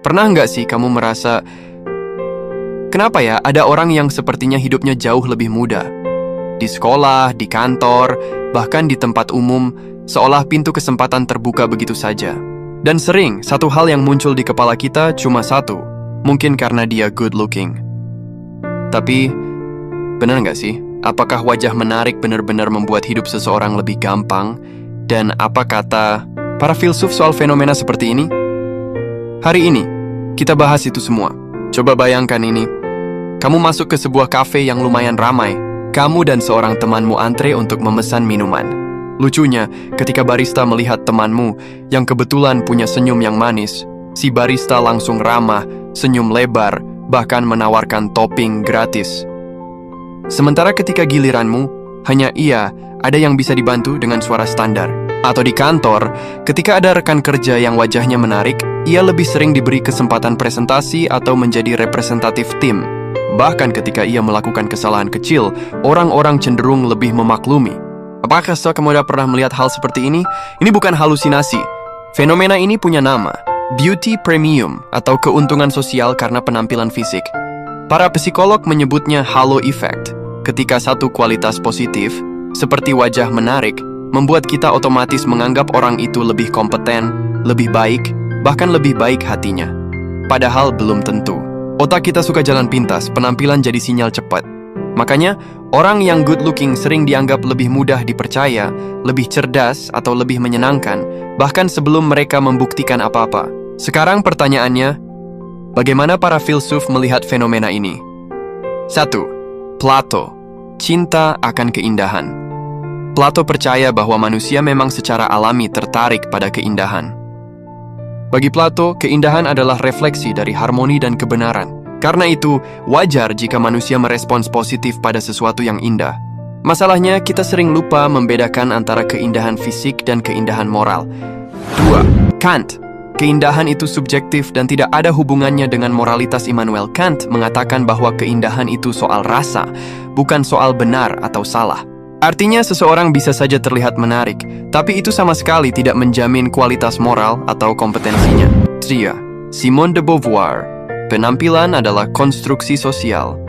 Pernah nggak sih kamu merasa, kenapa ya ada orang yang sepertinya hidupnya jauh lebih mudah? Di sekolah, di kantor, bahkan di tempat umum, seolah pintu kesempatan terbuka begitu saja. Dan sering, satu hal yang muncul di kepala kita cuma satu, mungkin karena dia good looking. Tapi, benar nggak sih? Apakah wajah menarik benar-benar membuat hidup seseorang lebih gampang? Dan apa kata para filsuf soal fenomena seperti ini? Hari ini, kita bahas itu semua. Coba bayangkan ini. Kamu masuk ke sebuah kafe yang lumayan ramai. Kamu dan seorang temanmu antre untuk memesan minuman. Lucunya, ketika barista melihat temanmu yang kebetulan punya senyum yang manis, si barista langsung ramah, senyum lebar, bahkan menawarkan topping gratis. Sementara ketika giliranmu, hanya ia ada yang bisa dibantu dengan suara standar. Atau di kantor, ketika ada rekan kerja yang wajahnya menarik, ia lebih sering diberi kesempatan presentasi atau menjadi representatif tim. Bahkan ketika ia melakukan kesalahan kecil, orang-orang cenderung lebih memaklumi. Apakah kamu sudah pernah melihat hal seperti ini? Ini bukan halusinasi. Fenomena ini punya nama, beauty premium atau keuntungan sosial karena penampilan fisik. Para psikolog menyebutnya halo effect. Ketika satu kualitas positif, seperti wajah menarik, membuat kita otomatis menganggap orang itu lebih kompeten, lebih baik, bahkan lebih baik hatinya. Padahal belum tentu. Otak kita suka jalan pintas, penampilan jadi sinyal cepat. Makanya, orang yang good looking sering dianggap lebih mudah dipercaya, lebih cerdas atau lebih menyenangkan, bahkan sebelum mereka membuktikan apa-apa. Sekarang pertanyaannya, bagaimana para filsuf melihat fenomena ini? 1. Plato, cinta akan keindahan. Plato percaya bahwa manusia memang secara alami tertarik pada keindahan. Bagi Plato, keindahan adalah refleksi dari harmoni dan kebenaran. Karena itu, wajar jika manusia merespons positif pada sesuatu yang indah. Masalahnya, kita sering lupa membedakan antara keindahan fisik dan keindahan moral. 2. Kant, keindahan itu subjektif dan tidak ada hubungannya dengan moralitas. Immanuel Kant mengatakan bahwa keindahan itu soal rasa, bukan soal benar atau salah. Artinya seseorang bisa saja terlihat menarik, tapi itu sama sekali tidak menjamin kualitas moral atau kompetensinya. 3. Simone de Beauvoir, penampilan adalah konstruksi sosial.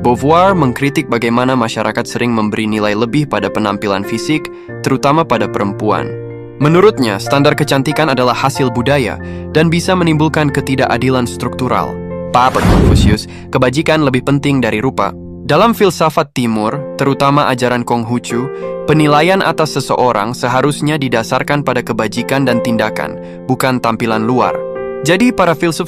Beauvoir mengkritik bagaimana masyarakat sering memberi nilai lebih pada penampilan fisik, terutama pada perempuan. Menurutnya, standar kecantikan adalah hasil budaya dan bisa menimbulkan ketidakadilan struktural. Pada Confucius, kebajikan lebih penting dari rupa. Dalam filsafat timur, terutama ajaran Konghucu, penilaian atas seseorang seharusnya didasarkan pada kebajikan dan tindakan, bukan tampilan luar. Jadi para filsuf